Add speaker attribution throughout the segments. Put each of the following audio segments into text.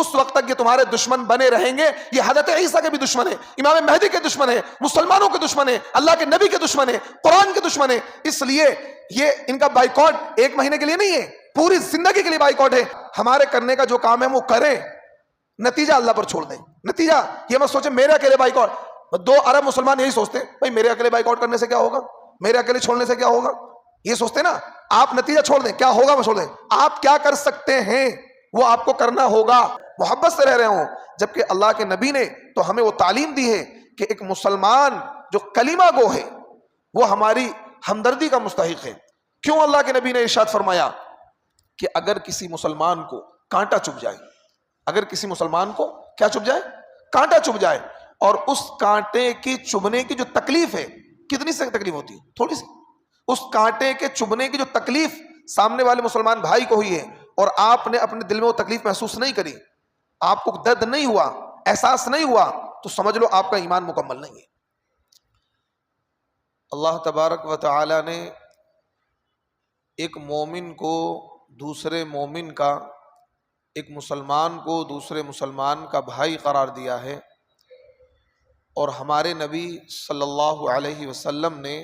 Speaker 1: اس وقت تک یہ تمہارے دشمن بنے رہیں گے. یہ حضرت عیسیٰ کے بھی دشمن ہے, امام مہدی کے دشمن ہے, مسلمانوں کے دشمن ہے, اللہ کے نبی کے دشمن ہے, قرآن کے دشمن ہے. اس لیے یہ ان کا بائیکاٹ 1 مہینے کے لیے نہیں ہے, پوری زندگی کے لیے بائیکاٹ ہے. ہمارے کرنے کا جو کام ہے وہ کریں, نتیجہ اللہ پر چھوڑ دیں. نتیجہ یہ مت سوچیں میرے اکیلے بائیکاٹ. 2 ارب مسلمان یہی سوچتے ہیں, بھائی میرے اکیلے بائیکاٹ کرنے سے کیا ہوگا, میرے اکیلے چھوڑنے سے کیا ہوگا, یہ سوچتے نا. آپ نتیجہ چھوڑ دیں, کیا ہوگا وہ چھوڑ دیں. آپ کیا کر سکتے ہیں وہ آپ کو کرنا ہوگا, محبت سے رہ رہے ہوں. جبکہ اللہ کے نبی نے تو ہمیں وہ تعلیم دی ہے کہ ایک مسلمان جو کلمہ گو ہے وہ ہماری ہمدردی کا مستحق ہے. کیوں اللہ کے نبی نے ارشاد فرمایا کہ اگر کسی مسلمان کو کانٹا چبھ جائے, اگر کسی مسلمان کو کیا چبھ جائے, کانٹا چبھ جائے, اور اس کانٹے کی چبھنے کی جو تکلیف ہے, کتنی سی تکلیف ہوتی ہے, تھوڑی سی. اس کانٹے کے چبھنے کی جو تکلیف سامنے والے مسلمان بھائی کو ہوئی ہے اور آپ نے اپنے دل میں وہ تکلیف محسوس نہیں کری, آپ کو درد نہیں ہوا, احساس نہیں ہوا, تو سمجھ لو آپ کا ایمان مکمل نہیں ہے. اللہ تبارک و تعالی نے ایک مومن کو دوسرے مومن کا, ایک مسلمان کو دوسرے مسلمان کا بھائی قرار دیا ہے, اور ہمارے نبی صلی اللہ علیہ وسلم نے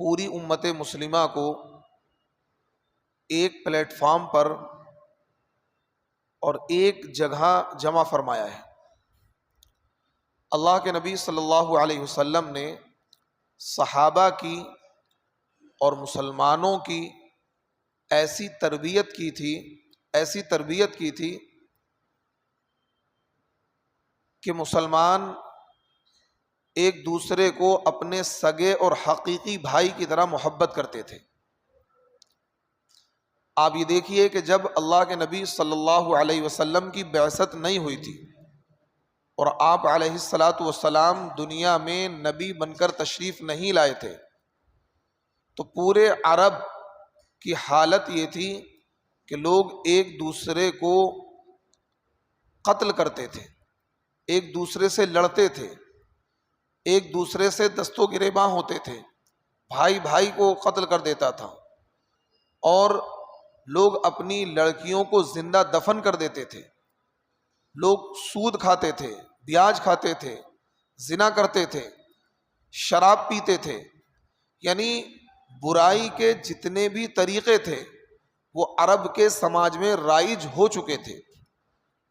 Speaker 1: پوری امت مسلمہ کو ایک پلیٹ فارم پر اور ایک جگہ جمع فرمایا ہے. اللہ کے نبی صلی اللہ علیہ وسلم نے صحابہ کی اور مسلمانوں کی ایسی تربیت کی تھی کہ مسلمان ایک دوسرے کو اپنے سگے اور حقیقی بھائی کی طرح محبت کرتے تھے. آپ یہ دیکھیے کہ جب اللہ کے نبی صلی اللہ علیہ وسلم کی بعثت نہیں ہوئی تھی اور آپ علیہ الصلاۃ والسلام دنیا میں نبی بن کر تشریف نہیں لائے تھے, تو پورے عرب کی حالت یہ تھی کہ لوگ ایک دوسرے کو قتل کرتے تھے, ایک دوسرے سے لڑتے تھے, ایک دوسرے سے دست و گریباں ہوتے تھے, بھائی بھائی کو قتل کر دیتا تھا, اور لوگ اپنی لڑکیوں کو زندہ دفن کر دیتے تھے, لوگ سود کھاتے تھے, بیاج کھاتے تھے, زنا کرتے تھے, شراب پیتے تھے. یعنی برائی کے جتنے بھی طریقے تھے وہ عرب کے سماج میں رائج ہو چکے تھے.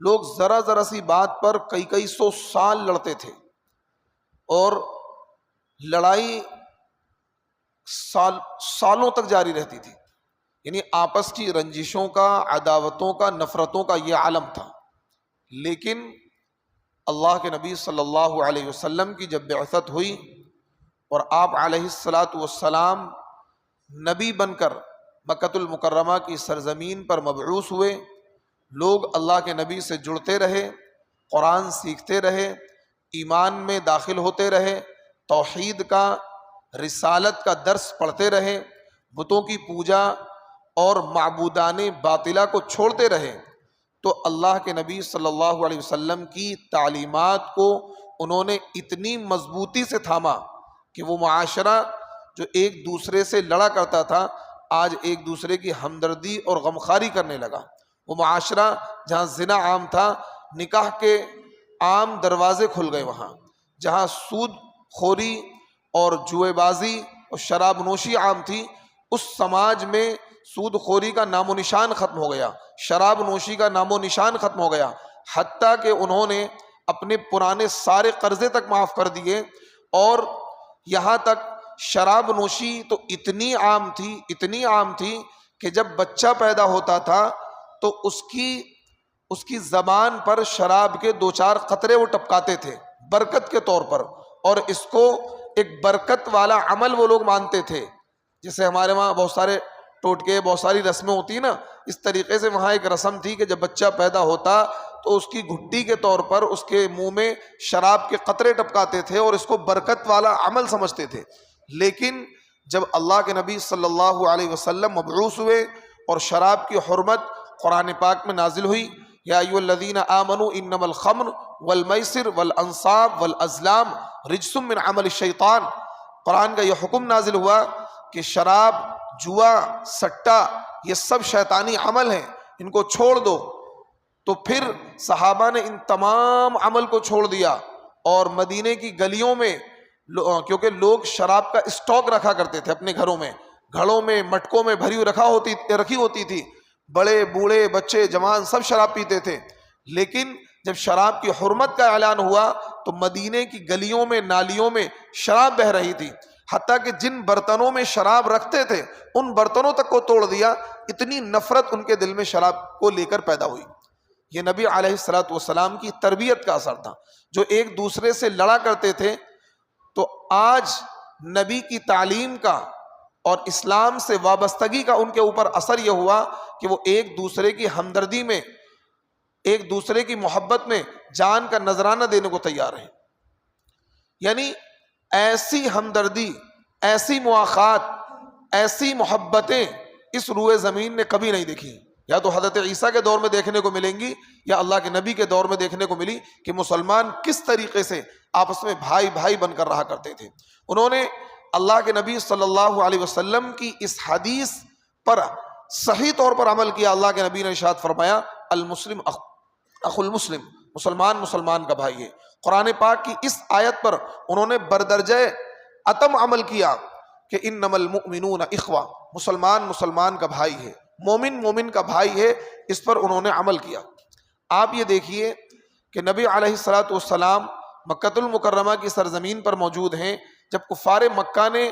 Speaker 1: لوگ ذرا ذرا سی بات پر کئی سو سال لڑتے تھے, اور لڑائی سالوں تک جاری رہتی تھی. یعنی آپس کی رنجشوں کا, عداوتوں کا, نفرتوں کا یہ عالم تھا. لیکن اللہ کے نبی صلی اللہ علیہ وسلم کی جب بعثت ہوئی اور آپ علیہ الصلاۃ والسلام نبی بن کر مکۃ المکرمہ کی سرزمین پر مبعوث ہوئے, لوگ اللہ کے نبی سے جڑتے رہے, قرآن سیکھتے رہے, ایمان میں داخل ہوتے رہے, توحید کا, رسالت کا درس پڑھتے رہے, بتوں کی پوجا اور معبودان باطلہ کو چھوڑتے رہے, تو اللہ کے نبی صلی اللہ علیہ وسلم کی تعلیمات کو انہوں نے اتنی مضبوطی سے تھاما کہ وہ معاشرہ جو ایک دوسرے سے لڑا کرتا تھا آج ایک دوسرے کی ہمدردی اور غمخواری کرنے لگا. وہ معاشرہ جہاں زنا عام تھا, نکاح کے عام دروازے کھل گئے. وہاں جہاں سود خوری اور جوئے بازی اور شراب نوشی عام تھی, اس سماج میں سود خوری کا نام و نشان ختم ہو گیا, شراب نوشی کا نام و نشان ختم ہو گیا, حتیٰ کہ انہوں نے اپنے پرانے سارے قرضے تک معاف کر دیے. اور یہاں تک شراب نوشی تو اتنی عام تھی کہ جب بچہ پیدا ہوتا تھا تو اس کی زبان پر شراب کے 2-4 قطرے وہ ٹپکاتے تھے برکت کے طور پر, اور اس کو ایک برکت والا عمل وہ لوگ مانتے تھے. جیسے ہمارے وہاں بہت سارے ٹوٹکے, بہت ساری رسمیں ہوتی ہیں نا, اس طریقے سے وہاں ایک رسم تھی کہ جب بچہ پیدا ہوتا تو اس کی گھٹی کے طور پر اس کے منہ میں شراب کے قطرے ٹپکاتے تھے اور اس کو برکت والا عمل سمجھتے تھے. لیکن جب اللہ کے نبی صلی اللہ علیہ وسلم مبعوث ہوئے اور شراب کی حرمت قرآن پاک میں نازل ہوئی, یا ایھا الذین آمنوا انما الخمر والمیسر والانصاب والازلام رجس من عمل الشیطان, قرآن کا یہ حکم نازل ہوا کہ شراب, جوا, سٹا یہ سب شیطانی عمل ہیں، ان کو چھوڑ دو۔ تو پھر صحابہ نے ان تمام عمل کو چھوڑ دیا اور مدینے کی گلیوں میں، کیونکہ لوگ شراب کا اسٹاک رکھا کرتے تھے اپنے گھروں میں، گھڑوں میں مٹکوں میں بھری رکھی ہوتی تھی، بڑے بوڑھے بچے جوان سب شراب پیتے تھے۔ لیکن جب شراب کی حرمت کا اعلان ہوا تو مدینے کی گلیوں میں نالیوں میں شراب بہہ رہی تھی، حتیٰ کہ جن برتنوں میں شراب رکھتے تھے ان برتنوں تک کو توڑ دیا، اتنی نفرت ان کے دل میں شراب کو لے کر پیدا ہوئی۔ یہ نبی علیہ الصلوۃ والسلام کی تربیت کا اثر تھا، جو ایک دوسرے سے لڑا کرتے تھے۔ تو آج نبی کی تعلیم کا اور اسلام سے وابستگی کا ان کے اوپر اثر یہ ہوا کہ وہ ایک دوسرے کی ہمدردی میں، ایک دوسرے کی محبت میں جان کا نذرانہ دینے کو تیار ہیں۔ یعنی ایسی ہمدردی، ایسی مواخات، ایسی محبتیں اس روئے زمین نے کبھی نہیں دیکھی۔ یا تو حضرت عیسیٰ کے دور میں دیکھنے کو ملیں گی یا اللہ کے نبی کے دور میں دیکھنے کو ملی کہ مسلمان کس طریقے سے آپس میں بھائی بھائی بن کر رہا کرتے تھے۔ انہوں نے اللہ کے نبی صلی اللہ علیہ وسلم کی اس حدیث پر صحیح طور پر عمل کیا۔ اللہ کے نبی نے ارشاد فرمایا المسلم اخو المسلم، مسلمان مسلمان کا بھائی ہے۔ قرآن پاک کی اس آیت پر انہوں نے بردرجہ اتم عمل کیا کہ انما المؤمنون اخوہ، مسلمان مسلمان کا بھائی ہے، مومن مومن کا بھائی ہے، اس پر انہوں نے عمل کیا۔ آپ یہ دیکھیے کہ نبی علیہ الصلوۃ والسلام مکۃ المکرمہ کی سرزمین پر موجود ہیں جب کفار مکہ نے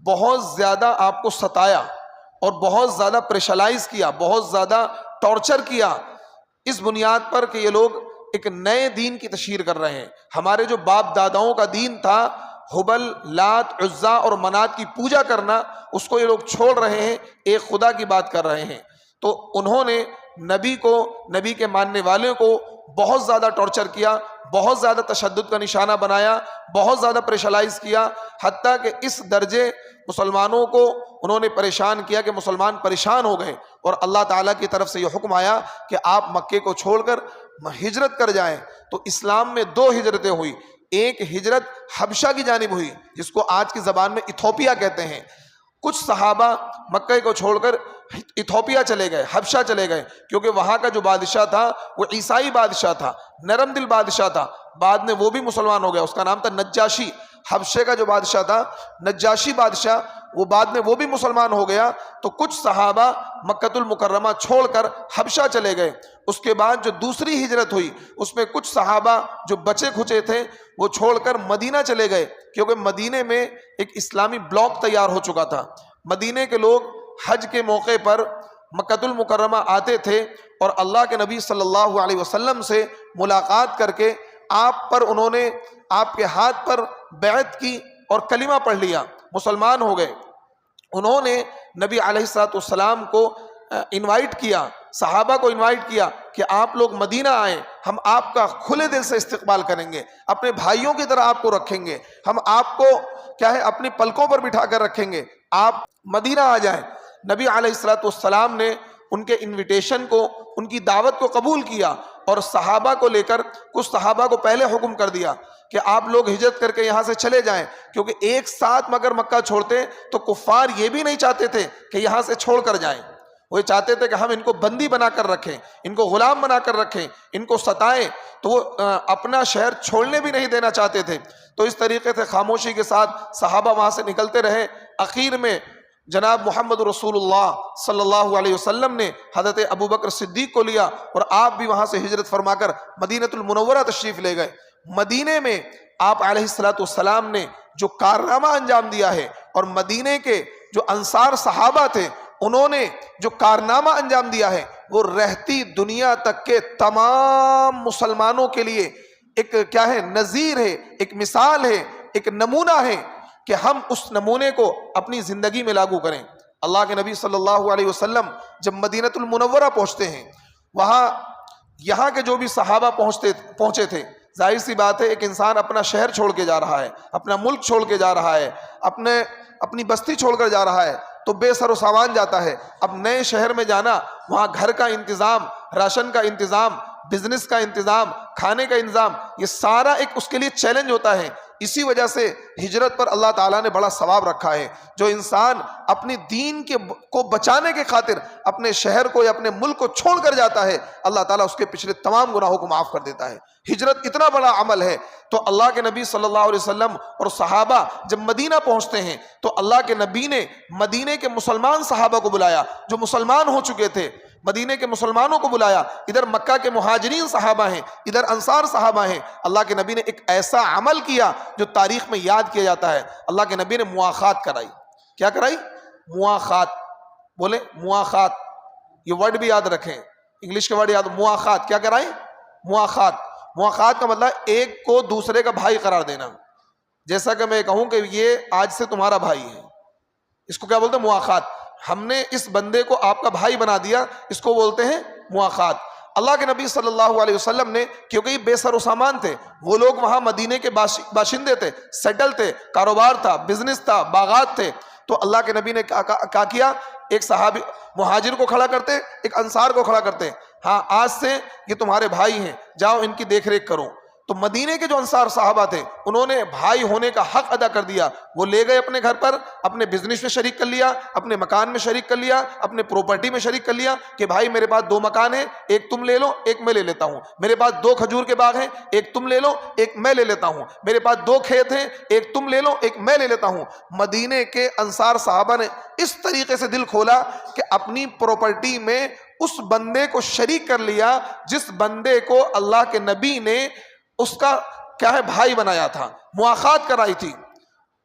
Speaker 1: بہت زیادہ آپ کو ستایا اور بہت زیادہ پریشرائز کیا، بہت زیادہ ٹارچر کیا، اس بنیاد پر کہ یہ لوگ ایک نئے دین کی تشہیر کر رہے ہیں۔ ہمارے جو باپ داداؤں کا دین تھا، حبل، لات، عزا اور منات کی پوجا کرنا، اس کو یہ لوگ چھوڑ رہے ہیں، ایک خدا کی بات کر رہے ہیں۔ تو انہوں نے نبی کو، نبی کے ماننے والوں کو بہت زیادہ ٹارچر کیا، بہت زیادہ تشدد کا نشانہ بنایا، بہت زیادہ پریشرائز کیا، حتیٰ کہ اس درجے مسلمانوں کو انہوں نے پریشان کیا کہ مسلمان پریشان ہو گئے، اور اللہ تعالیٰ کی طرف سے یہ حکم آیا کہ آپ مکے کو چھوڑ کر ہجرت کر جائیں۔ تو اسلام میں دو ہجرتیں ہوئی، ایک ہجرت حبشہ کی جانب ہوئی جس کو آج کی زبان میں ایتھوپیا کہتے ہیں۔ کچھ صحابہ مکہ کو چھوڑ کر ایتھوپیا چلے گئے، حبشہ چلے گئے، کیونکہ وہاں کا جو بادشاہ تھا وہ عیسائی بادشاہ تھا، نرم دل بادشاہ تھا۔ بعد میں وہ بھی مسلمان ہو گیا، اس کا نام تھا نجاشی۔ حبشے کا جو بادشاہ تھا نجاشی بادشاہ، وہ بعد میں وہ بھی مسلمان ہو گیا۔ تو کچھ صحابہ مکۃ المکرمہ چھوڑ کر حبشہ چلے گئے۔ اس کے بعد جو دوسری ہجرت ہوئی اس میں کچھ صحابہ جو بچے کھچے تھے وہ چھوڑ کر مدینہ چلے گئے، کیونکہ مدینے میں ایک اسلامی بلاک تیار ہو چکا تھا۔ مدینے کے لوگ حج کے موقع پر مکۃ المکرمہ آتے تھے اور اللہ کے نبی صلی اللہ علیہ وسلم سے ملاقات کر کے آپ پر انہوں نے آپ کے ہاتھ پر بیعت کی اور کلمہ پڑھ لیا، مسلمان ہو گئے۔ انہوں نے نبی علیہ الصلوۃ والسلام کو انوائٹ کیا، صحابہ کو انوائٹ کیا کہ آپ لوگ مدینہ آئیں، ہم آپ کا کھلے دل سے استقبال کریں گے، اپنے بھائیوں کی طرح آپ کو رکھیں گے، ہم آپ کو کیا ہے اپنی پلکوں پر بٹھا کر رکھیں گے، آپ مدینہ آ جائیں۔ نبی علیہ الصلوۃ والسلام نے ان کے انویٹیشن کو، ان کی دعوت کو قبول کیا، اور صحابہ کو لے کر کچھ صحابہ کو پہلے حکم کر دیا کہ آپ لوگ ہجرت کر کے یہاں سے چلے جائیں، کیونکہ ایک ساتھ مگر مکہ چھوڑتے تو کفار یہ بھی نہیں چاہتے تھے کہ یہاں سے چھوڑ کر جائیں، وہ چاہتے تھے کہ ہم ان کو بندی بنا کر رکھیں، ان کو غلام بنا کر رکھیں، ان کو ستائیں، تو وہ اپنا شہر چھوڑنے بھی نہیں دینا چاہتے تھے۔ تو اس طریقے سے خاموشی کے ساتھ صحابہ وہاں سے نکلتے رہے۔ اخیر میں جناب محمد رسول اللہ صلی اللہ علیہ وسلم نے حضرت ابوبکر صدیق کو لیا اور آپ بھی وہاں سے ہجرت فرما کر مدینہ المنورہ تشریف لے گئے۔ مدینے میں آپ علیہ الصلوۃ والسلام نے جو کارنامہ انجام دیا ہے، اور مدینے کے جو انصار صحابہ تھے انہوں نے جو کارنامہ انجام دیا ہے، وہ رہتی دنیا تک کے تمام مسلمانوں کے لیے ایک کیا ہے، نظیر ہے، ایک مثال ہے، ایک نمونہ ہے کہ ہم اس نمونے کو اپنی زندگی میں لاگو کریں۔ اللہ کے نبی صلی اللہ علیہ وسلم جب مدینہ المنورہ پہنچتے ہیں، وہاں یہاں کے جو بھی صحابہ پہنچے تھے، ظاہر سی بات ہے ایک انسان اپنا شہر چھوڑ کے جا رہا ہے، اپنا ملک چھوڑ کے جا رہا ہے، اپنی بستی چھوڑ کر جا رہا ہے، تو بے سر و سامان جاتا ہے۔ اب نئے شہر میں جانا، وہاں گھر کا انتظام، راشن کا انتظام، بزنس کا انتظام، کھانے کا انتظام، یہ سارا ایک اس کے لیے چیلنج ہوتا ہے۔ اسی وجہ سے ہجرت پر اللہ تعالیٰ نے بڑا ثواب رکھا ہے. جو انسان اپنی دین کو بچانے کے خاطر اپنے شہر کو یا اپنے ملک کو چھوڑ کر جاتا ہے، اللہ تعالیٰ اس کے پچھلے تمام گناہوں کو معاف کر دیتا ہے. ہجرت اتنا بڑا عمل ہے. تو اللہ کے نبی صلی اللہ علیہ وسلم اور صحابہ جب مدینہ پہنچتے ہیں تو اللہ کے نبی نے مدینے کے مسلمان صحابہ کو بلایا جو مسلمان ہو چکے تھے، مدینے کے مسلمانوں کو بلایا. ادھر مکہ کے مہاجرین صحابہ ہیں، ادھر انصار صحابہ ہیں. اللہ کے نبی نے ایک ایسا عمل کیا جو تاریخ میں یاد کیا جاتا ہے. اللہ کے نبی نے مواخات کرائی. کیا کرائی؟ مواخات. بولے مواخات. یہ ورڈ بھی یاد رکھیں، انگلش کے ورڈ یاد. مواخات کیا کرائی؟ مواخات. مواخات کا مطلب ایک کو دوسرے کا بھائی قرار دینا. جیسا کہ میں کہوں کہ یہ آج سے تمہارا بھائی ہے، اس کو کیا بولتے ہیں؟ مواخات. ہم نے اس بندے کو آپ کا بھائی بنا دیا، اس کو بولتے ہیں مواخات. اللہ کے نبی صلی اللہ علیہ وسلم نے، کیونکہ یہ بے سر و سامان تھے، وہ لوگ وہاں مدینے کے باشندے تھے، سیٹل تھے، کاروبار تھا، بزنس تھا، باغات تھے. تو اللہ کے نبی نے کیا کیا؟ ایک صحابی مہاجر کو کھڑا کرتے، ایک انصار کو کھڑا کرتے. ہاں آج سے یہ تمہارے بھائی ہیں، جاؤ ان کی دیکھ ریکھ کرو. تو مدینے کے جو انصار صحابہ تھے انہوں نے بھائی ہونے کا حق ادا کر دیا. وہ لے گئے اپنے گھر پر، اپنے بزنس میں شریک کر لیا، اپنے مکان میں شریک کر لیا، اپنے پراپرٹی میں شریک کر لیا کہ بھائی میرے پاس 2 مکان ہیں، ایک تم لے لو، ایک میں لے لیتا ہوں. میرے پاس 2 کھجور کے باغ ہیں، ایک تم لے لو، ایک میں لے لیتا ہوں. میرے پاس 2 کھیت ہیں، ایک تم لے لو، ایک میں لے لیتا ہوں. مدینے کے انصار صحابہ نے اس طریقے سے دل کھولا کہ اپنی پراپرٹی میں اس بندے کو شریک کر لیا جس بندے کو اللہ کے نبی نے اس کا کیا ہے بھائی بنایا تھا، مواخات کرائی تھی.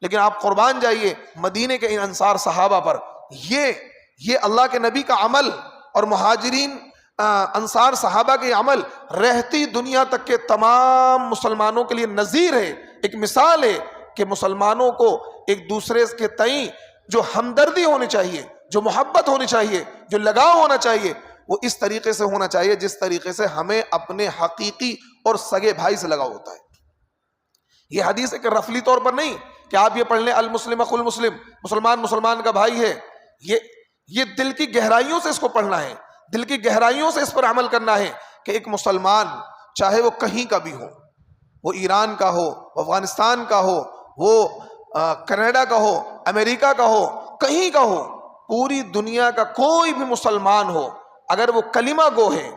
Speaker 1: لیکن آپ قربان جائیے مدینے کے ان انصار صحابہ پر. یہ اللہ کے نبی کا عمل اور مہاجرین انصار صحابہ کے عمل رہتی دنیا تک کے تمام مسلمانوں کے لیے نظیر ہے، ایک مثال ہے کہ مسلمانوں کو ایک دوسرے کے تئیں جو ہمدردی ہونی چاہیے، جو محبت ہونی چاہیے، جو لگاؤ ہونا چاہیے، وہ اس طریقے سے ہونا چاہیے جس طریقے سے ہمیں اپنے حقیقی اور سگے بھائی سے لگاؤ ہوتا ہے. یہ حدیث ایک رفلی طور پر نہیں کہ آپ یہ پڑھ لیں المسلم اخو المسلم، مسلمان مسلمان کا بھائی ہے. یہ دل کی گہرائیوں سے اس کو پڑھنا ہے، دل کی گہرائیوں سے اس پر عمل کرنا ہے کہ ایک مسلمان چاہے وہ کہیں کا بھی ہو، وہ ایران کا ہو، وہ افغانستان کا ہو، وہ کینیڈا کا ہو، امریکہ کا ہو، کہیں کا ہو، پوری دنیا کا کوئی بھی مسلمان ہو، اگر وہ کلمہ گو ہے،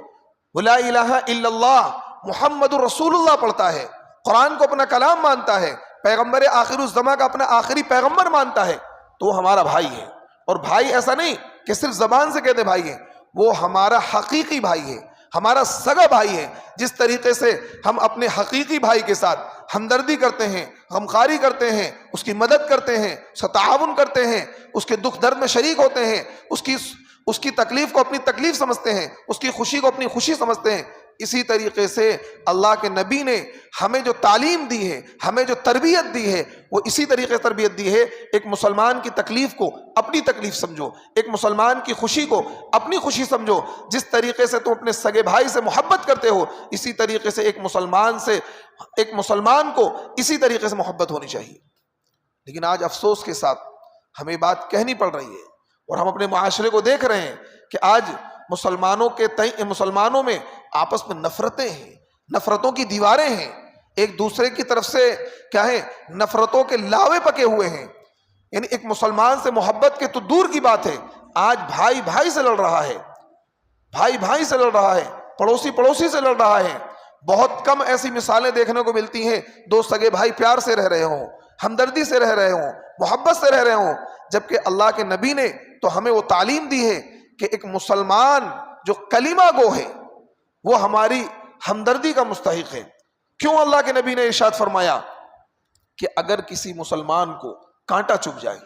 Speaker 1: وہ لا الہ الا اللہ محمد رسول اللہ پڑھتا ہے، قرآن کو اپنا کلام مانتا ہے، پیغمبر آخر الزماں کا اپنا آخری پیغمبر مانتا ہے، تو وہ ہمارا بھائی ہے. اور بھائی ایسا نہیں کہ صرف زبان سے کہتے بھائی ہے، وہ ہمارا حقیقی بھائی ہے، ہمارا سگا بھائی ہے. جس طریقے سے ہم اپنے حقیقی بھائی کے ساتھ ہمدردی کرتے ہیں، غمخواری کرتے ہیں، اس کی مدد کرتے ہیں، اس کا تعاون کرتے ہیں، اس کے دکھ درد میں شریک ہوتے ہیں، اس کی تکلیف کو اپنی تکلیف سمجھتے ہیں، اس کی خوشی کو اپنی خوشی سمجھتے ہیں، اسی طریقے سے اللہ کے نبی نے ہمیں جو تعلیم دی ہے، ہمیں جو تربیت دی ہے، وہ اسی طریقے سے تربیت دی ہے. ایک مسلمان کی تکلیف کو اپنی تکلیف سمجھو، ایک مسلمان کی خوشی کو اپنی خوشی سمجھو. جس طریقے سے تم اپنے سگے بھائی سے محبت کرتے ہو، اسی طریقے سے ایک مسلمان کو اسی طریقے سے محبت ہونی چاہیے. لیکن آج افسوس کے ساتھ ہمیں بات کہنی پڑ رہی ہے اور ہم اپنے معاشرے کو دیکھ رہے ہیں کہ آج مسلمانوں میں آپس میں نفرتیں ہیں، نفرتوں کی دیواریں ہیں، ایک دوسرے کی طرف سے کیا ہے نفرتوں کے لاوے پکے ہوئے ہیں. یعنی ایک مسلمان سے محبت کے تو دور کی بات ہے، آج بھائی بھائی سے لڑ رہا ہے، بھائی بھائی سے لڑ رہا ہے، پڑوسی پڑوسی سے لڑ رہا ہے. بہت کم ایسی مثالیں دیکھنے کو ملتی ہیں 2 سگے بھائی پیار سے رہ رہے ہوں، ہمدردی سے رہ رہے ہوں، محبت سے رہ رہے ہوں. جبکہ اللہ کے نبی نے تو ہمیں وہ تعلیم دی ہے کہ ایک مسلمان جو کلمہ گو ہے وہ ہماری ہمدردی کا مستحق ہے. کیوں اللہ کے نبی نے ارشاد فرمایا کہ اگر کسی مسلمان کو کانٹا چبھ جائے،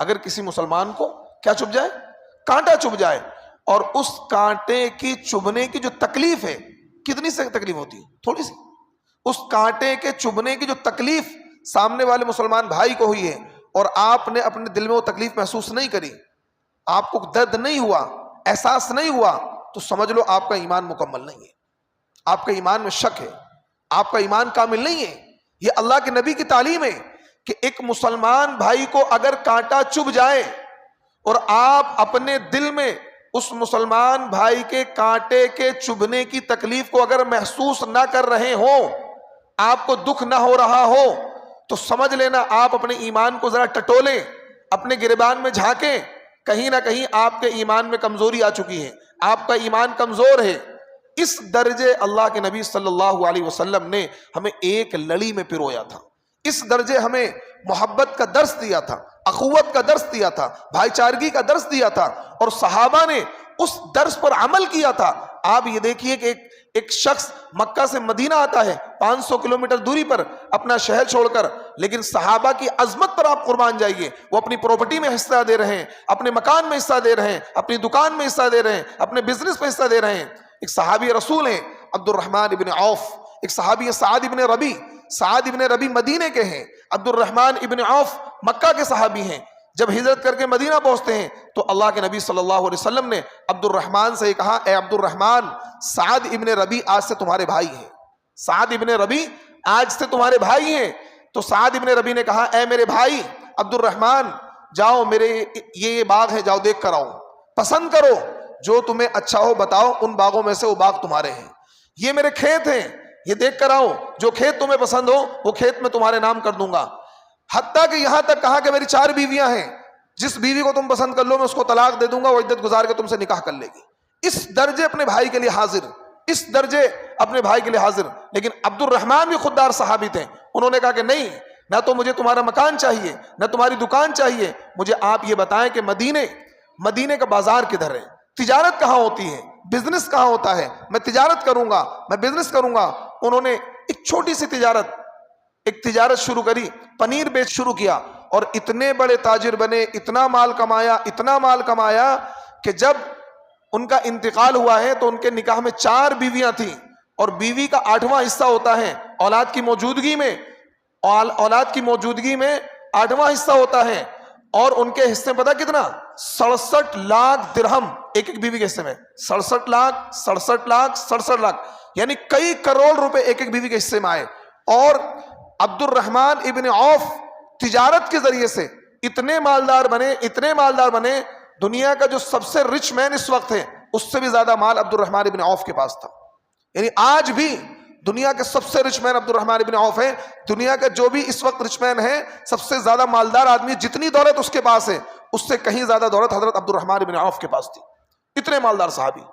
Speaker 1: اگر کسی مسلمان کو کیا چبھ جائے؟ کانٹا چبھ جائے، اور اس کانٹے کی چبھنے کی جو تکلیف ہے، کتنی سے تکلیف ہوتی ہے؟ تھوڑی سی. اس کانٹے کے چبھنے کی جو تکلیف سامنے والے مسلمان بھائی کو ہوئی ہے اور آپ نے اپنے دل میں وہ تکلیف محسوس نہیں کری، آپ کو درد نہیں ہوا، احساس نہیں ہوا، تو سمجھ لو آپ کا ایمان مکمل نہیں ہے، آپ کے ایمان میں شک ہے، آپ کا ایمان کامل نہیں ہے. یہ اللہ کے نبی کی تعلیم ہے کہ ایک مسلمان بھائی کو اگر کانٹا چبھ جائے اور آپ اپنے دل میں اس مسلمان بھائی کے کانٹے کے چبھنے کی تکلیف کو اگر محسوس نہ کر رہے ہو، آپ کو دکھ نہ ہو رہا ہو، تو سمجھ لینا آپ اپنے ایمان کو ذرا ٹٹولیں، اپنے گریبان میں جھانکیں، کہیں نہ کہیں آپ کے ایمان میں کمزوری آ چکی ہے، آپ کا ایمان کمزور ہے۔ اس درجے اللہ کے نبی صلی اللہ علیہ وسلم نے ہمیں ایک لڑی میں پرویا تھا، اس درجے ہمیں محبت کا درس دیا تھا، اخوت کا درس دیا تھا، بھائی چارگی کا درس دیا تھا، اور صحابہ نے اس درس پر عمل کیا تھا۔ آپ یہ دیکھیے کہ ایک شخص مکہ سے مدینہ آتا ہے 500 کلومیٹر دوری پر اپنا شہر چھوڑ کر، لیکن صحابہ کی عظمت پر آپ قربان جائیے، وہ اپنی پراپرٹی میں حصہ دے رہے ہیں، اپنے مکان میں حصہ دے رہے ہیں، اپنی دکان میں حصہ دے رہے ہیں، اپنے بزنس میں حصہ دے رہے ہیں۔ ایک صحابی رسول ہیں عبد الرحمن ابن عوف، ایک صحابی سعد ابن ربی، سعد ابن ربی مدینے کے ہیں، عبد الرحمن ابن عوف مکہ کے صحابی ہیں۔ جب ہجرت کر کے مدینہ پہنچتے ہیں تو اللہ کے نبی صلی اللہ علیہ وسلم نے عبد الرحمن سے کہا، اے عبد الرحمن، سعد ابن ربی آج سے تمہارے بھائی ہیں، سعد ابن ربی آج سے تمہارے بھائی ہیں۔ تو سعد ابن ربی نے کہا، اے میرے بھائی عبد الرحمن، جاؤ میرے یہ باغ ہے، جاؤ دیکھ کر آؤ، پسند کرو، جو تمہیں اچھا ہو بتاؤ، ان باغوں میں سے وہ باغ تمہارے ہیں۔ یہ میرے کھیت ہیں، یہ دیکھ کر آؤ، جو کھیت تمہیں پسند ہو وہ کھیت میں تمہارے نام کر دوں گا۔ حتیٰ کہ یہاں تک کہا کہ میری 4 بیویاں ہیں، جس بیوی کو تم پسند کر لو میں اس کو طلاق دے دوں گا، وہ عدت گزار کے تم سے نکاح کر لے گی۔ اس درجے اپنے بھائی کے لیے حاضر، اس درجے اپنے بھائی کے لیے حاضر۔ لیکن عبد الرحمن بھی خوددار صحابی تھے، انہوں نے کہا کہ نہیں، نہ تو مجھے تمہارا مکان چاہیے، نہ تمہاری دکان چاہیے، مجھے آپ یہ بتائیں کہ مدینے کا بازار کدھر ہے، تجارت کہاں ہوتی ہے، بزنس کہاں ہوتا ہے، میں تجارت کروں گا، میں بزنس کروں گا۔ انہوں نے ایک چھوٹی سی تجارت شروع کری، پنیر بیچ شروع کیا، اور اتنے بڑے تاجر بنے، اتنا مال کمایا کہ جب ان کا انتقال ہوا ہے تو ان کے نکاح میں 4 بیویاں تھیں، اور بیوی کا 8واں حصہ ہوتا ہے اولاد کی موجودگی میں 8واں حصہ ہوتا ہے، اور ان کے حصے پتہ کتنا؟ 67 لاکھ درہم ایک بیوی کے حصے میں، 67 لاکھ یعنی کئی کروڑ روپے ایک بیوی کے حصے میں آئے۔ اور عبد الرحمن ابن عوف تجارت کے ذریعے سے اتنے مالدار بنے، دنیا کا جو سب سے رچ مین اس وقت ہے اس سے بھی زیادہ مال عبد الرحمن ابن عوف کے پاس تھا۔ یعنی آج بھی دنیا کے سب سے رچ مین عبد الرحمن ابن عوف ہے، دنیا کا جو بھی اس وقت رچ مین ہے، سب سے زیادہ مالدار آدمی، جتنی دولت اس کے پاس ہے اس سے کہیں زیادہ دولت حضرت عبد الرحمن ابن عوف کے پاس تھی، اتنے مالدار صحابی۔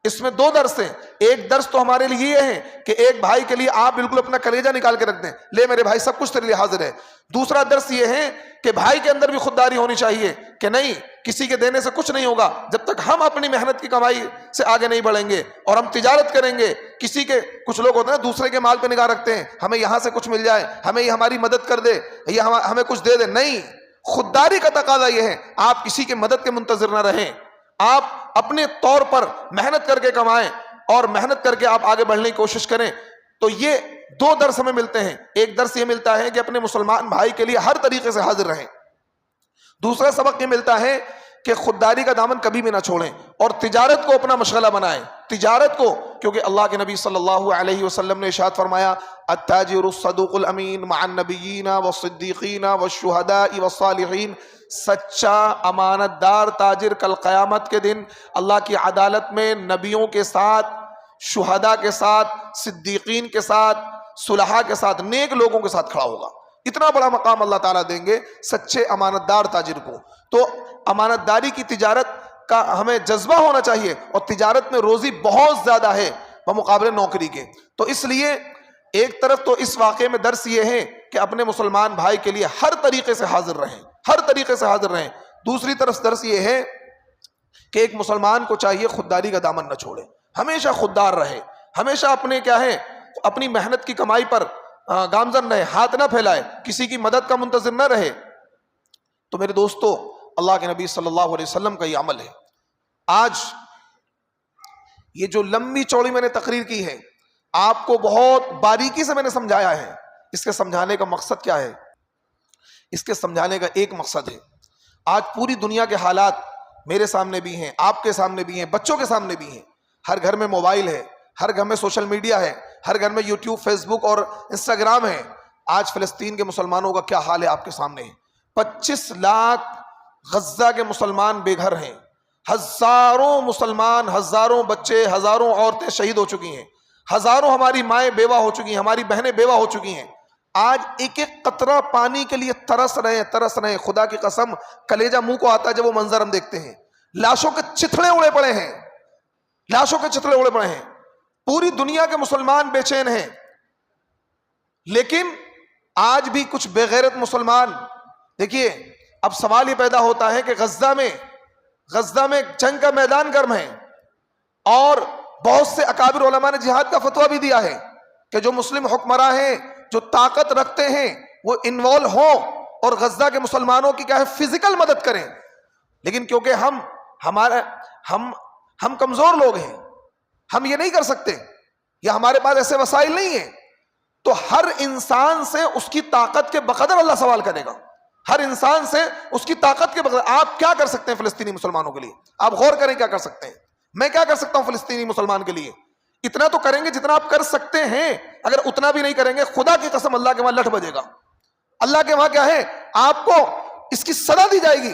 Speaker 1: اس میں 2 درس ہیں، ایک درس تو ہمارے لیے یہ ہے کہ ایک بھائی کے لیے آپ بالکل اپنا کلیجہ نکال کے رکھ دیں، لے میرے بھائی سب کچھ تیرے لیے حاضر ہے۔ دوسرا درس یہ ہے کہ بھائی کے اندر بھی خودداری ہونی چاہیے کہ نہیں، کسی کے دینے سے کچھ نہیں ہوگا جب تک ہم اپنی محنت کی کمائی سے آگے نہیں بڑھیں گے، اور ہم تجارت کریں گے۔ کچھ لوگ ہوتے ہیں دوسرے کے مال پہ نگاہ رکھتے ہیں، ہمیں یہاں سے کچھ مل جائے، ہمیں یہ ہماری مدد کر دے، یہ ہمیں کچھ دے دے۔ نہیں، خودداری کا تقاضا یہ ہے آپ کسی کے مدد کے منتظر نہ رہیں، آپ اپنے طور پر محنت کر کے کمائیں اور محنت کر کے آپ آگے بڑھنے کی کوشش کریں۔ تو یہ 2 درس ہمیں ملتے ہیں، ایک درس یہ ملتا ہے کہ اپنے مسلمان بھائی کے لیے ہر طریقے سے حاضر رہیں، دوسرا سبق یہ ملتا ہے کہ خودداری کا دامن کبھی بھی نہ چھوڑیں، اور تجارت کو اپنا مشغلہ بنائیں، تجارت کو، کیونکہ اللہ کے نبی صلی اللہ علیہ وسلم نے ارشاد فرمایا، التاجر الصدوق الامین مع النبیین والصدیقین والشہداء والصالحین، سچا امانت دار تاجر کل قیامت کے دن اللہ کی عدالت میں نبیوں کے ساتھ، شہداء کے ساتھ، صدیقین کے ساتھ، صلحاء کے ساتھ، نیک لوگوں کے ساتھ کھڑا ہوگا۔ اتنا بڑا مقام اللہ تعالیٰ دیں گے سچے امانت دار تاجر کو۔ تو امانت داری کی تجارت کا ہمیں جذبہ ہونا چاہیے، اور تجارت میں روزی بہت زیادہ ہے بمقابلے نوکری کے۔ تو اس لیے ایک طرف تو اس واقعے میں درس یہ ہے کہ اپنے مسلمان بھائی کے لیے ہر طریقے سے حاضر رہیں، دوسری طرف درس یہ ہے کہ ایک مسلمان کو چاہیے خودداری کا دامن نہ چھوڑے، ہمیشہ خوددار رہے، ہمیشہ اپنی محنت کی کمائی پر گامزن رہے، ہاتھ نہ پھیلائے، کسی کی مدد کا منتظر نہ رہے۔ تو میرے دوستو، اللہ کے نبی صلی اللہ علیہ وسلم کا یہ عمل ہے۔ آج یہ جو لمبی چوڑی میں نے تقریر کی ہے، آپ کو بہت باریکی سے میں نے سمجھایا ہے۔ اس کے سمجھانے کا مقصد کیا ہے؟ اس کے سمجھانے کا ایک مقصد ہے، آج پوری دنیا کے حالات میرے سامنے بھی ہیں، آپ کے سامنے بھی ہیں، بچوں کے سامنے بھی ہیں۔ ہر گھر میں موبائل ہے، ہر گھر میں سوشل میڈیا ہے، ہر گھر میں یوٹیوب، فیس بک اور انسٹاگرام ہے۔ آج فلسطین کے مسلمانوں کا کیا حال ہے آپ کے سامنے ہے۔ 25 لاکھ غزہ کے مسلمان بے گھر ہیں، ہزاروں مسلمان، ہزاروں بچے، ہزاروں عورتیں شہید ہو چکی ہیں، ہزاروں ہماری مائیں بیوہ ہو چکی ہیں، ہماری بہنیں بیوہ ہو چکی ہیں۔ آج ایک ایک قطرہ پانی کے لیے ترس رہے ہیں. خدا کی قسم کلیجہ منہ کو آتا ہے جب وہ منظر ہم دیکھتے ہیں. لاشوں کے چتھڑے اڑے پڑے ہیں, لاشوں کے چتھڑے اڑے پڑے ہیں. پوری دنیا کے مسلمان بے چین ہیں, لیکن آج بھی کچھ بے غیرت مسلمان. دیکھیے اب سوال یہ پیدا ہوتا ہے کہ غزہ میں جنگ کا میدان گرم ہے, اور بہت سے اکابر علماء نے جہاد کا فتویٰ بھی دیا ہے کہ جو مسلم حکمراں ہیں, جو طاقت رکھتے ہیں, وہ انوالو ہوں اور غزہ کے مسلمانوں کی کیا ہے فزیکل مدد کریں. لیکن کیونکہ ہم کمزور لوگ ہیں, ہم یہ نہیں کر سکتے, یا ہمارے پاس ایسے وسائل نہیں ہیں, تو ہر انسان سے اس کی طاقت کے بقدر اللہ سوال کرے گا. ہر انسان سے اس کی طاقت کے بقدر. آپ کیا کر سکتے ہیں فلسطینی مسلمانوں کے لیے؟ آپ غور کریں کیا کر سکتے ہیں. میں کیا کر سکتا ہوں فلسطینی مسلمان کے لیے؟ اتنا تو کریں گے جتنا آپ کر سکتے ہیں. اگر اتنا بھی نہیں کریں گے, خدا کی قسم اللہ کے وہاں لٹ بجے گا. اللہ کے وہاں کیا ہے, آپ کو اس کی سزا دی جائے گی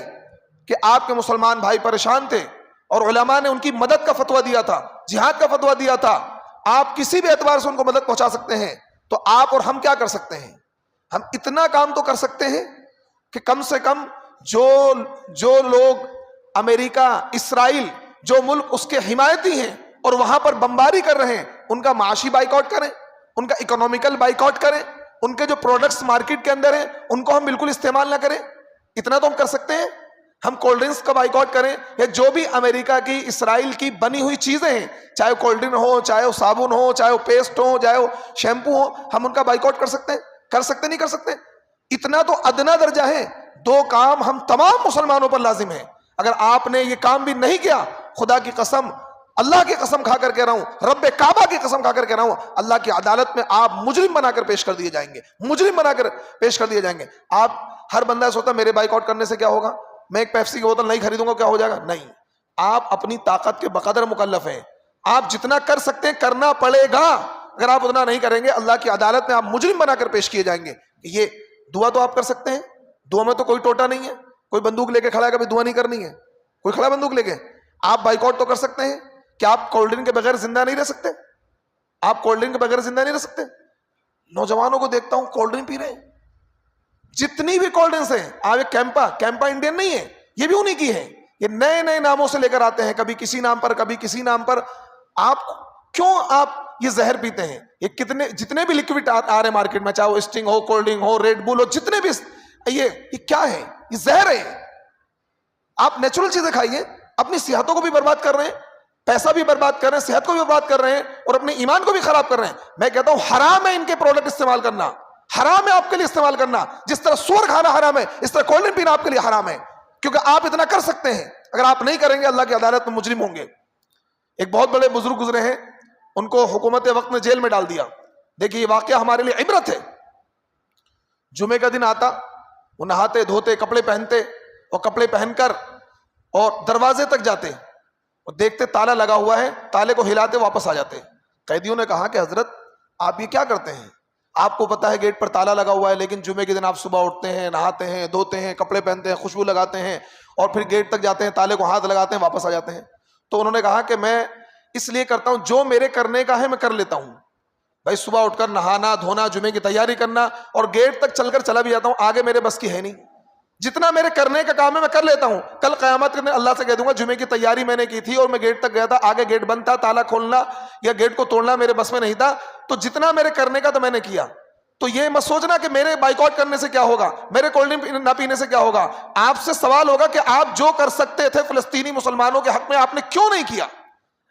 Speaker 1: کہ آپ کے مسلمان بھائی پریشان تھے اور علماء نے ان کی مدد کا فتویٰ دیا تھا, جہاد کا فتویٰ دیا تھا. آپ کسی بھی اعتبار سے ان کو مدد پہنچا سکتے ہیں. تو آپ اور ہم کیا کر سکتے ہیں؟ ہم اتنا کام تو کر سکتے ہیں کہ کم سے کم جو لوگ امریکہ, اسرائیل, جو ملک اس کے حمایتی ہیں اور وہاں پر بمباری کر رہے ہیں, ان کا معاشی بائیکاٹ کریں, ان کا اکنامیکل بائیکاٹ کریں, ان کے جو پروڈکٹس مارکیٹ کے اندر ہیں ان کو ہم بالکل استعمال نہ کریں. اتنا تو ہم کر سکتے ہیں. ہم کولڈ ڈرنکس کا بائیکاٹ کریں, یا جو بھی امریکہ کی, اسرائیل کی بنی ہوئی چیزیں ہیں, چاہے وہ کولڈ ڈرنک ہو, چاہے وہ صابن ہو, چاہے وہ پیسٹ ہو, چاہے وہ شیمپو ہو, ہم ان کا بائیکاٹ کر سکتے ہیں. کر سکتے نہیں کر سکتے؟ اتنا تو ادنا درجہ ہے. 2 کام ہم تمام مسلمانوں پر لازم ہیں. اگر آپ نے یہ کام بھی نہیں کیا, خدا کی قسم, اللہ کی قسم کھا کر کہہ رہا ہوں, رب کعبہ کی قسم کھا کر کہہ رہا ہوں, اللہ کی عدالت میں آپ مجرم بنا کر پیش کر دیے جائیں گے. مجرم بنا کر پیش کر دیے جائیں گے. آپ ہر بندہ سوچتا میرے بائیکاٹ کرنے سے کیا ہوگا, میں ایک پیپسی کی بوتل نہیں خریدوں گا کیا ہو جائے گا. نہیں, آپ اپنی طاقت کے بقدر مکلف ہیں. آپ جتنا کر سکتے ہیں کرنا پڑے گا. اگر آپ اتنا نہیں کریں گے, اللہ کی عدالت میں آپ مجرم بنا کر پیش کیے جائیں گے. یہ دعا تو آپ کر سکتے ہیں, دعا میں تو کوئی ٹوٹا نہیں ہے. کوئی بندوق لے کے کھڑا ہے, کبھی دعا نہیں کرنی ہے, کوئی کھڑا بندوق لے کے. آپ بائیکاٹ تو کر سکتے ہیں. کیا آپ کولڈ ڈرنک کے بغیر زندہ نہیں رہ سکتے؟ آپ کولڈ ڈرنک کے بغیر زندہ نہیں رہ سکتے. نوجوانوں کو دیکھتا ہوں کولڈ ڈرنک پی رہے ہیں, جتنی بھی کولڈ ڈرنکس ہیں. آپ ایک کیمپا انڈین نہیں ہے, یہ بھی انہی کی ہے. یہ نئے نئے ناموں سے لے کر آتے ہیں, کبھی کسی نام پر, کبھی کسی نام پر. آپ یہ زہر پیتے ہیں. یہ جتنے بھی لکوڈ آ رہے ہیں مارکیٹ میں, چاہے وہ اسٹنگ ہو, کولڈ ڈرنک ہو, ریڈ بل ہو, جتنے بھی, یہ کیا ہے؟ یہ زہر ہے. آپ نیچرل چیزیں کھائیے. اپنی صحتوں کو بھی برباد کر رہے ہیں, پیسہ بھی برباد کر رہے ہیں, صحت کو بھی برباد کر رہے ہیں, اور اپنے ایمان کو بھی خراب کر رہے ہیں. میں کہتا ہوں حرام ہے ان کے پروڈکٹ استعمال کرنا, حرام ہے آپ کے لیے استعمال کرنا. جس طرح سور کھانا حرام ہے, اس طرح کولڈ ڈرنک پینا آپ کے لیے حرام ہے, کیونکہ آپ اتنا کر سکتے ہیں. اگر آپ نہیں کریں گے, اللہ کی عدالت میں مجرم ہوں گے. ایک بہت بڑے بزرگ گزرے ہیں, ان کو حکومت وقت نے جیل میں ڈال دیا. دیکھیے یہ واقعہ ہمارے لیے عبرت ہے. جمعے کا دن آتا, وہ نہاتے دھوتے, کپڑے پہنتے, اور کپڑے پہن کر اور دروازے تک جاتے, اور دیکھتے تالا لگا ہوا ہے, تالے کو ہلاتے واپس آ جاتے. قیدیوں نے کہا کہ حضرت آپ یہ کیا کرتے ہیں؟ آپ کو پتا ہے گیٹ پر تالا لگا ہوا ہے, لیکن جمعے کے دن آپ صبح اٹھتے ہیں, نہاتے ہیں, دھوتے ہیں, کپڑے پہنتے ہیں, خوشبو لگاتے ہیں, اور پھر گیٹ تک جاتے ہیں, تالے کو ہاتھ لگاتے ہیں, واپس آ جاتے ہیں. تو انہوں نے کہا کہ میں اس لیے کرتا ہوں, جو میرے کرنے کا ہے میں کر لیتا ہوں. بھائی صبح اٹھ کر نہانا دھونا, جمعے کی تیاری کرنا, اور گیٹ تک چل کر چلا بھی جاتا ہوں, آگے میرے بس کی ہے نہیں. جتنا میرے کرنے کا کام ہے میں کر لیتا ہوں. کل قیامت کے دن اللہ سے کہہ دوں گا جمعے کی تیاری میں نے کی تھی اور میں گیٹ تک گیا تھا, آگے گیٹ بند تھا, تالا کھولنا یا گیٹ کو توڑنا میرے بس میں نہیں تھا, تو جتنا میرے کرنے کا تو میں نے کیا. تو یہ مت سوچنا کہ میرے بائیکاٹ کرنے سے کیا ہوگا, میرے کولڈ ڈرنک نہ پینے سے کیا ہوگا. آپ سے سوال ہوگا کہ آپ جو کر سکتے تھے فلسطینی مسلمانوں کے حق میں, آپ نے کیوں نہیں کیا؟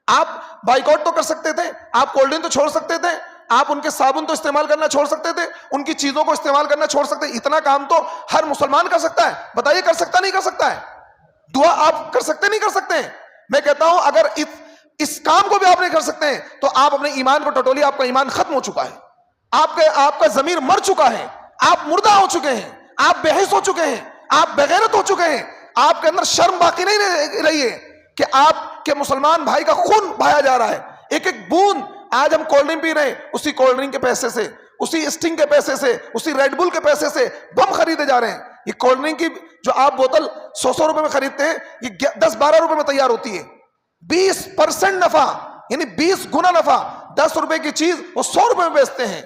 Speaker 1: آپ بائیکاٹ تو کر سکتے تھے, آپ کولڈ ڈرنک تو چھوڑ سکتے تھے, آپ ان کے صابن تو استعمال کرنا چھوڑ سکتے تھے, ان کی چیزوں کو استعمال کرنا چھوڑ سکتے. اتنا کام تو ہر مسلمان کر سکتا ہے. بتائیے کر سکتا نہیں کر سکتا ہے؟ دعا آپ کر سکتے نہیں کر سکتے ہیں؟ میں کہتا ہوں اگر اس کام کو بھی آپ نہیں کر سکتے ہیں تو آپ اپنے ایمان کو ٹٹولیے. آپ کا ایمان ختم ہو چکا ہے, آپ کا ضمیر مر چکا ہے, آپ مردہ ہو چکے ہیں, آپ بے حس ہو چکے ہیں, آپ بغیرت ہو چکے ہیں. آپ کے اندر شرم باقی نہیں رہی ہے کہ آپ کے مسلمان بھائی کا خون بہایا جا رہا ہے. ایک ایک بوند. آج ہم کولڈ ڈرنک پی رہے ہیں, اسی کولڈ ڈرنک کے پیسے سے, اسی اسٹنگ کے پیسے سے, اسی ریڈ بل کے پیسے سے بم خریدے جا رہے ہیں. یہ کولڈ ڈرنک کی جو آپ بوتل 100 روپے میں خریدتے ہیں, یہ 10-12 روپے میں تیار ہوتی ہے. 20% نفع, یعنی 20 گنا نفع. 10 روپے کی چیز وہ 100 روپے میں بیچتے ہیں.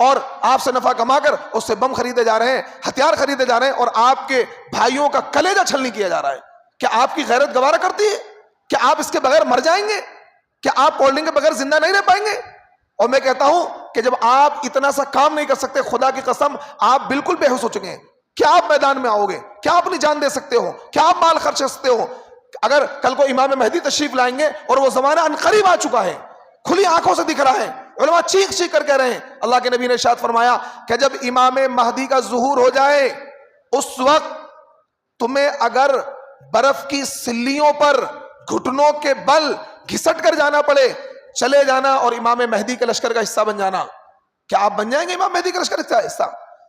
Speaker 1: اور آپ سے نفع کما کر اس سے بم خریدے جا رہے ہیں, ہتھیار خریدے جا رہے ہیں, اور آپ کے بھائیوں کا کلیجہ چھلنی کیا جا رہا ہے. کیا آپ کی غیرت گوارا کرتی ہے؟ کیا آپ اس کے بغیر مر جائیں گے؟ کیا آپ کولڈ ڈرنک کے بغیر زندہ نہیں رہ پائیں گے؟ اور میں کہتا ہوں کہ جب آپ اتنا سا کام نہیں کر سکتے, خدا کی قسم آپ بالکل بے ہوش ہو چکے ہیں. کیا آپ میدان میں آؤ گے؟ کیا آپ اپنی جان دے سکتے ہو؟ کیا آپ مال خرچ کر سکتے ہو؟ اگر کل کو امام مہدی تشریف لائیں گے اور وہ زمانہ عنقریب آ چکا ہے, کھلی آنکھوں سے دکھ رہا ہے, علماء چیخ چیخ کر کہہ رہے ہیں, اللہ کے نبی نے ارشاد فرمایا کہ جب امام مہدی کا ظہور ہو جائے اس وقت تمہیں اگر برف کی سلیوں پر گھٹنوں کے بل گھسٹ کر جانا پڑے, چلے جانا اور امام مہدی کے لشکر کا حصہ بن جانا. کیا آپ بن جائیں گے امام مہدی کے لشکر کا حصہ؟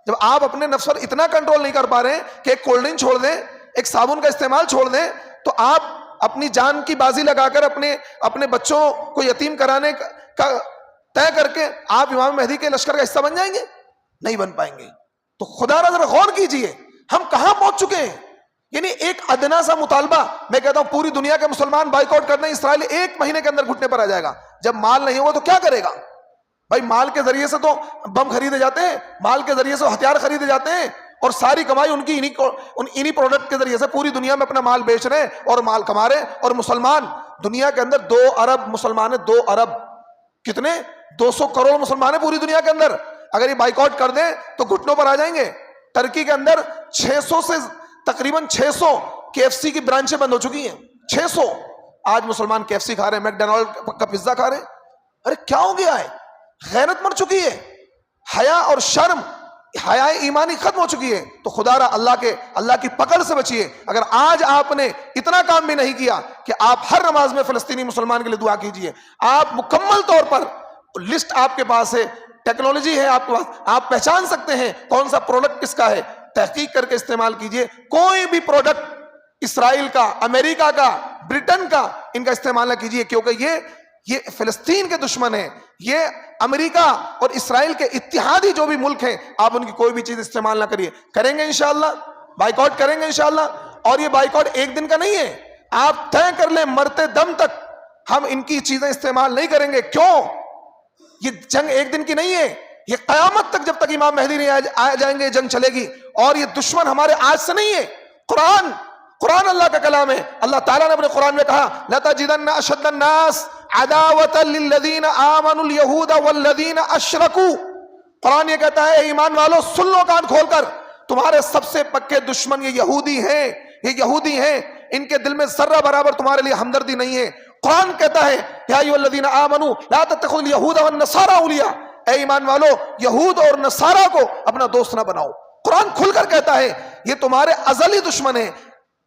Speaker 1: جب آپ اپنے نفس پر اتنا کنٹرول نہیں کر پا رہے ہیں کہ ایک کولڈ ڈرنک چھوڑ دیں, ایک صابن کا استعمال چھوڑ دیں, تو آپ اپنی جان کی بازی لگا کر اپنے بچوں کو یتیم کرانے کا طے کر کے آپ امام مہدی کے لشکر کا حصہ بن جائیں گے؟ نہیں بن پائیں گے. تو خدا را ذرا غور کیجئے ہم کہاں پہنچ چکے ہیں. یعنی ایک ادنا سا مطالبہ, میں کہتا ہوں پوری دنیا کے مسلمان بائیکاٹ کر دیں, اسرائیل 1 مہینے کے اندر گھٹنے پر آ جائے گا. جب مال نہیں ہوگا تو کیا کرے گا بھائی؟ مال کے ذریعے سے تو بم خریدے جاتے ہیں, مال کے ذریعے سے ہتھیار خریدے جاتے ہیں, اور ساری کمائی ان کی انہی پروڈکٹ کے ذریعے سے پوری دنیا میں اپنا مال بیچ رہے ہیں اور مال کما رہے ہیں. اور مسلمان دنیا کے اندر 2 ارب مسلمان ہیں, 2 ارب کتنے 200 کروڑ مسلمان ہیں پوری دنیا کے اندر. اگر یہ بائیکاٹ کر دیں تو گھٹنوں پر آ جائیں گے. ترکی کے اندر 600 سے تقریباً 600 KFC کی برانچیں بند ہو چکی ہیں. 600. آج مسلمان KFC کھا رہے ہیں, میکڈونلڈ کا پیزا کھا رہے ہیں. ارے کیا ہو گیا ہے؟ غیرت مر چکی ہے, حیا اور شرم, حیا ایمانی ختم ہو چکی ہے. تو خدا را اللہ کی پکڑ سے بچیے. اگر آج آپ نے اتنا کام بھی نہیں کیا کہ آپ ہر نماز میں فلسطینی مسلمان کے لیے دعا کیجئے. آپ مکمل طور پر لسٹ آپ کے پاس ہے, ٹیکنالوجی ہے آپ کے پاس, آپ پہچان سکتے ہیں کون سا پروڈکٹ کس کا ہے. تحقیق کر کے استعمال کیجئے. کوئی بھی پروڈکٹ اسرائیل کا, امریکہ کا, برٹن کا, ان کا استعمال نہ کیجئے, کیونکہ یہ فلسطین کے دشمن ہیں. یہ امریکہ اور اسرائیل کے اتحادی جو بھی ملک ہیں, آپ ان کی کوئی بھی چیز استعمال نہ کریے. کریں گے انشاءاللہ, بائیکاٹ کریں گے انشاءاللہ. اور یہ بائیکاٹ ایک دن کا نہیں ہے, آپ طے کر لیں مرتے دم تک ہم ان کی چیزیں استعمال نہیں کریں گے. کیوں؟ یہ جنگ ایک دن کی نہیں ہے, یہ قیامت تک, جب تک امام مہدی نہیں آ جائیں گے جنگ چلے گی. اور یہ دشمن ہمارے آج سے نہیں ہے. قرآن اللہ کا کلام ہے. اللہ تعالیٰ نے اپنے قرآن میں کہا لَتَجِدَنَّ أَشَدَّ النَّاسِ عَدَاوَةً لِلَّذِينَ آمَنُوا الْيَهُودَ وَالَّذِينَ أَشْرَكُوا. قرآن یہ کہتا ہے, اے ایمان والو سن لو کان کھول کر, تمہارے سب سے پکے دشمن یہ یہودی ہیں. یہ یہودی ہیں, ان کے دل میں ذرہ برابر تمہارے لیے ہمدردی نہیں ہے. قرآن کہتا ہے یا ایھا الذین آمنوا لا تتخذوا اليہود والنصارى اولیاء, اے ایمان والو یہود اور نصارہ کو اپنا دوست نہ بناؤ. قرآن کھل کر کہتا ہے یہ تمہارے ازلی دشمن ہیں.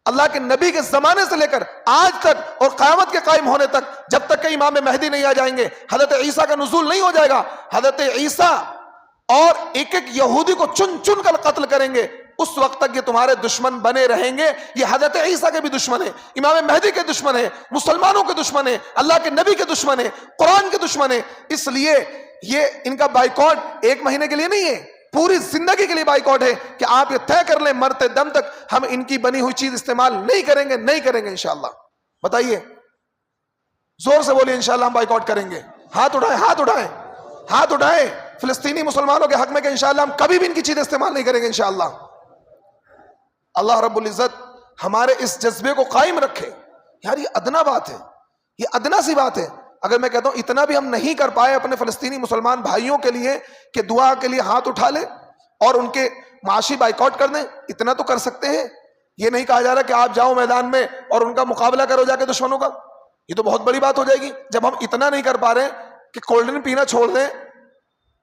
Speaker 1: اللہ کے نبی کے زمانے سے لے کر آج تک اور قیامت کے قائم ہونے تک, جب تک کہ امام مہدی نہیں آ جائیں گے, حضرت عیسیٰ کا نزول نہیں ہو جائے گا, حضرت عیسیٰ اور ایک ایک یہودی کو چن چن کر قتل کریں گے, اس وقت تک یہ تمہارے دشمن بنے رہیں گے. یہ حضرت عیسیٰ کے بھی دشمن ہیں, امام مہدی کے دشمن ہیں, مسلمانوں کے دشمن ہیں, اللہ کے نبی کے دشمن ہیں, قرآن کے دشمن ہیں. اس لیے یہ ان کا بائیکاٹ 1 مہینے کے لیے نہیں ہے, پوری زندگی کے لیے بائیکاٹ ہے کہ آپ یہ طے کر لیں مرتے دم تک ہم ان کی بنی ہوئی چیز استعمال نہیں کریں گے, نہیں کریں گے انشاءاللہ. بتائیے, زور سے بولیے انشاءاللہ ہم بائیکاٹ کریں گے. ہاتھ اٹھائیں, ہاتھ اٹھائیں, ہاتھ اٹھائیں فلسطینی مسلمانوں کے حق میں کہ انشاءاللہ ہم کبھی بھی ان کی چیز استعمال نہیں کریں گے انشاءاللہ. اللہ رب العزت ہمارے اس جذبے کو قائم رکھے. یار یہ ادنا بات ہے, یہ ادنا سی بات ہے. اگر میں کہتا ہوں اتنا بھی ہم نہیں کر پائے اپنے فلسطینی مسلمان بھائیوں کے لیے کہ دعا کے لیے ہاتھ اٹھا لیں اور ان کے معاشی بائیکاٹ کر دیں, اتنا تو کر سکتے ہیں. یہ نہیں کہا جا رہا کہ آپ جاؤ میدان میں اور ان کا مقابلہ کرو جا کے دشمنوں کا, یہ تو بہت بڑی بات ہو جائے گی. جب ہم اتنا نہیں کر پا رہے کہ کولڈ ڈرنک پینا چھوڑ دیں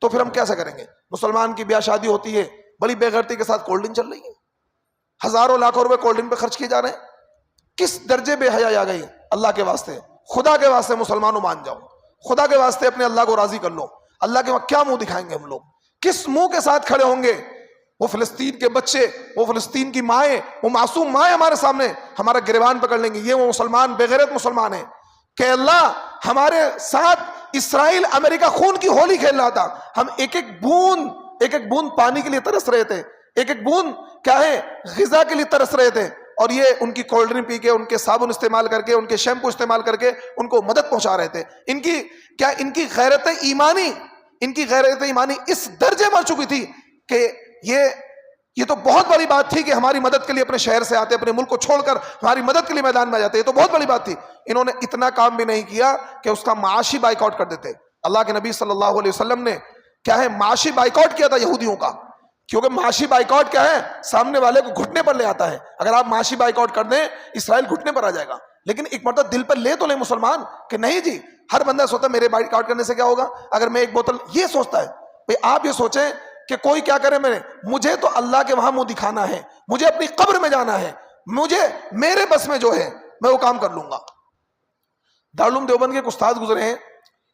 Speaker 1: تو پھر ہم کیسے کریں گے؟ مسلمان کی بیاہ شادی ہوتی ہے, بڑی بے غیرتی کے ساتھ کولڈ ڈرنک چل رہی ہے, ہزاروں لاکھوں روپے کولڈ ڈرنک پہ خرچ کیے جا رہے ہیں. کس درجے بے حیائی آ گئی ہے. اللہ کے واسطے, خدا کے واسطے مسلمانوں مان جاؤ, خدا کے واسطے اپنے اللہ کو راضی کر لو. اللہ کے وقت کیا منہ دکھائیں گے ہم لوگ؟ کس منہ کے ساتھ کھڑے ہوں گے؟ وہ فلسطین کے بچے, وہ فلسطین کی مائیں, وہ معصوم مائیں ہمارے سامنے ہمارا گریبان پکڑ لیں گے. یہ وہ مسلمان بے غیرت مسلمان ہیں کہ اللہ ہمارے ساتھ اسرائیل امریکہ خون کی ہولی کھیل رہا تھا. ہم ایک ایک بوند پانی کے لیے ترس رہے تھے, ایک ایک بوند کیا ہے غذا کے لیے ترس رہے تھے, اور یہ ان کی کولڈ ڈرنک پی کے, ان کے صابن استعمال کر کے, ان کے شیمپو استعمال کر کے ان کو مدد پہنچا رہے تھے. ان کی غیرت ایمانی ان کی غیرت ایمانی اس درجے مر چکی تھی کہ یہ تو بہت بڑی بات تھی کہ ہماری مدد کے لیے اپنے شہر سے آتے، اپنے ملک کو چھوڑ کر ہماری مدد کے لیے میدان میں آ جاتے، یہ تو بہت بڑی بات تھی. انہوں نے اتنا کام بھی نہیں کیا کہ اس کا معاشی بائیکاٹ کر دیتے. اللہ کے نبی صلی اللہ علیہ وسلم نے کیا ہے معاشی بائیکاٹ کیا تھا یہودیوں کا، کیونکہ معاشی بائیکاٹ کیا ہے سامنے والے کو گھٹنے پر لے آتا ہے. اگر آپ معاشی بائیکاٹ کر دیں اسرائیل گھٹنے پر آ جائے گا. لیکن ایک مرتبہ دل پر لے تو لیں مسلمان کہ نہیں جی، ہر بندہ سوچتا ہے میرے بائیکاٹ کرنے سے کیا ہوگا، اگر میں ایک بوتل، یہ سوچتا ہے. بھئی آپ یہ سوچیں کہ کوئی کیا کرے، مجھے تو اللہ کے وہاں منہ دکھانا ہے، مجھے اپنی قبر میں جانا ہے، مجھے میرے بس میں جو ہے میں وہ کام کر لوں گا. دارالعلوم دیوبند کے ایک استاد گزرے ہیں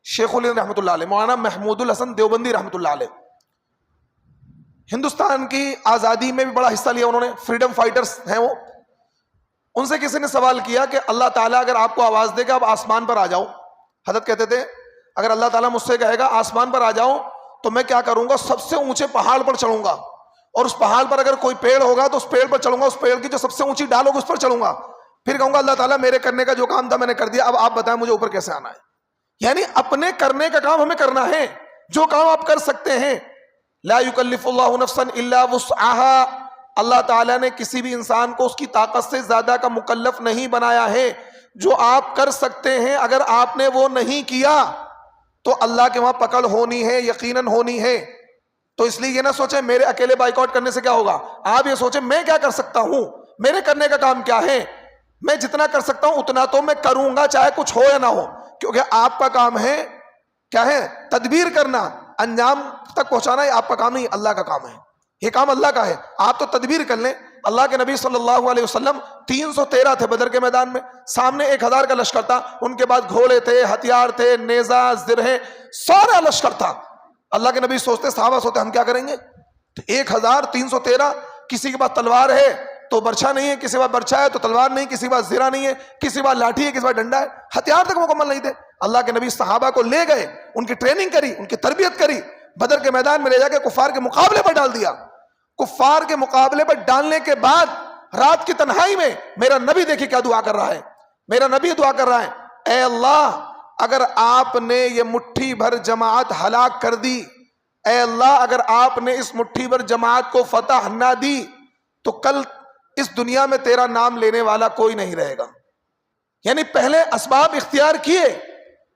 Speaker 1: شیخ الہند رحمۃ اللہ علیہ، مولانا محمود الحسن دیوبندی رحمۃ اللہ علیہ. ہندوستان کی آزادی میں بھی بڑا حصہ لیا انہوں نے، فریڈم فائٹرز ہیں وہ. ان سے کسی نے سوال کیا کہ اللہ تعالیٰ اگر آپ کو آواز دے کہ آپ آسمان پر آ جاؤ، حضرت کہتے تھے اگر اللہ تعالیٰ مجھ سے کہے گا آسمان پر آ جاؤ تو میں کیا کروں گا، سب سے اونچے پہاڑ پر چڑھوں گا، اور اس پہاڑ پر اگر کوئی پیڑ ہوگا تو اس پیڑ پر چڑھوں گا، اس پیڑ کی جو سب سے اونچی ڈال ہوگی اس پر چڑھوں گا، پھر کہوں گا اللہ تعالیٰ میرے کرنے کا جو کام تھا میں نے کر دیا، اب آپ بتائیں مجھے اوپر کیسے آنا ہے. یعنی اپنے کرنے کا کام ہمیں کرنا ہے، جو کام آپ کر سکتے ہیں. لا یکلف اللہ نفسا الا وسعها، اللہ تعالیٰ نے کسی بھی انسان کو اس کی طاقت سے زیادہ کا مکلف نہیں بنایا ہے. جو آپ کر سکتے ہیں اگر آپ نے وہ نہیں کیا تو اللہ کے وہاں پکڑ ہونی ہے، یقیناً ہونی ہے. تو اس لیے یہ نہ سوچیں میرے اکیلے بائیکاٹ کرنے سے کیا ہوگا، آپ یہ سوچیں میں کیا کر سکتا ہوں، میرے کرنے کا کام کیا ہے، میں جتنا کر سکتا ہوں اتنا تو میں کروں گا چاہے کچھ ہو یا نہ ہو. کیونکہ آپ کا کام ہے کیا ہے، تدبیر کرنا، انجام تک پہنچانا یہ آپ کا کام نہیں، اللہ کا کام ہے، یہ کام اللہ کا ہے. آپ تو تدبیر کر لیں. اللہ کے نبی صلی اللہ علیہ وسلم 313 تھے بدر کے میدان میں، سامنے 1000 کا لشکر تھا، ان کے بعد گھوڑے تھے، ہتھیار تھے، نیزہ، زرہیں، سارا لشکر تھا. اللہ کے نبی سوچتے، صحابہ سوچتے ہم کیا کریں گے. تو 1313، کسی کے پاس تلوار ہے تو برچھا نہیں ہے، کسی کے پاس برچھا ہے تو تلوار نہیں، کسی کے پاس زرہ نہیں ہے، کسی کے پاس لاٹھی ہے، کسی کے پاس ڈنڈا ہے، ہتھیار تک مکمل نہیں تھے. اللہ کے نبی صحابہ کو لے گئے، ان کی ٹریننگ کری، ان کی تربیت کری، بدر کے میدان میں لے جا کے کفار کے مقابلے پر ڈال دیا. کفار کے مقابلے پر ڈالنے کے بعد رات کی تنہائی میں میرا نبی دیکھیں کیا دعا کر رہا ہے. میرا نبی دعا کر رہا ہے، اے اللہ اگر آپ نے یہ مٹھی بھر جماعت ہلاک کر دی، اے اللہ اگر آپ نے اس مٹھی بھر جماعت کو فتح نہ دی تو کل اس دنیا میں تیرا نام لینے والا کوئی نہیں رہے گا. یعنی پہلے اسباب اختیار کیے،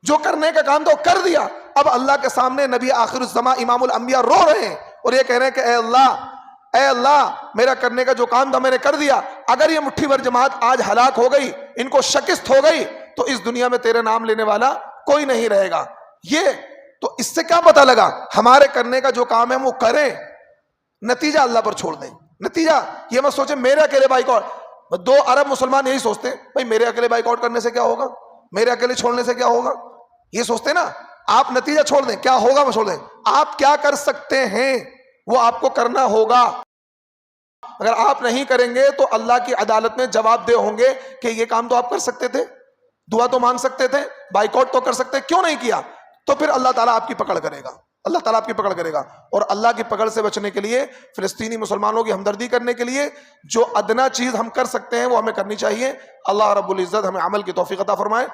Speaker 1: جو کرنے کا کام تو کر دیا. اب اللہ کے سامنے نبی آخر الزمان امام الانبیاء رو رہے ہیں اور یہ کہہ رہے ہیں کہ اے اللہ میرا کرنے کا جو کام تھا میں نے کر دیا، اگر یہ مٹھی بھر جماعت آج ہلاک ہو گئی، ان کو شکست ہو گئی تو اس دنیا میں تیرے نام لینے والا کوئی نہیں رہے گا. یہ تو اس سے کیا پتہ لگا، ہمارے کرنے کا جو کام ہے وہ کریں، نتیجہ اللہ پر چھوڑ دیں. نتیجہ یہ مت سوچیں میرے اکیلے بائیکاٹ. 2 ارب مسلمان یہی سوچتے ہیں بھائی میرے اکیلے بائیکاٹ کرنے سے کیا ہوگا، میرے اکیلے چھوڑنے سے کیا ہوگا، یہ سوچتے نا. آپ نتیجہ چھوڑ دیں، کیا ہوگا وہ چھوڑ دیں. آپ کیا کر سکتے ہیں وہ آپ کو کرنا ہوگا. اگر آپ نہیں کریں گے تو اللہ کی عدالت میں جواب دہ ہوں گے کہ یہ کام تو آپ کر سکتے تھے، دعا تو مانگ سکتے تھے، بائیکاٹ تو کر سکتے، کیوں نہیں کیا. تو پھر اللہ تعالیٰ آپ کی پکڑ کرے گا، اللہ تعالیٰ آپ کی پکڑ کرے گا. اور اللہ کی پکڑ سے بچنے کے لیے، فلسطینی مسلمانوں کی ہمدردی کرنے کے لیے جو ادنا چیز ہم کر سکتے ہیں وہ ہمیں کرنی چاہیے. اللہ رب العزت ہمیں عمل کی توفیق عطا فرمائے.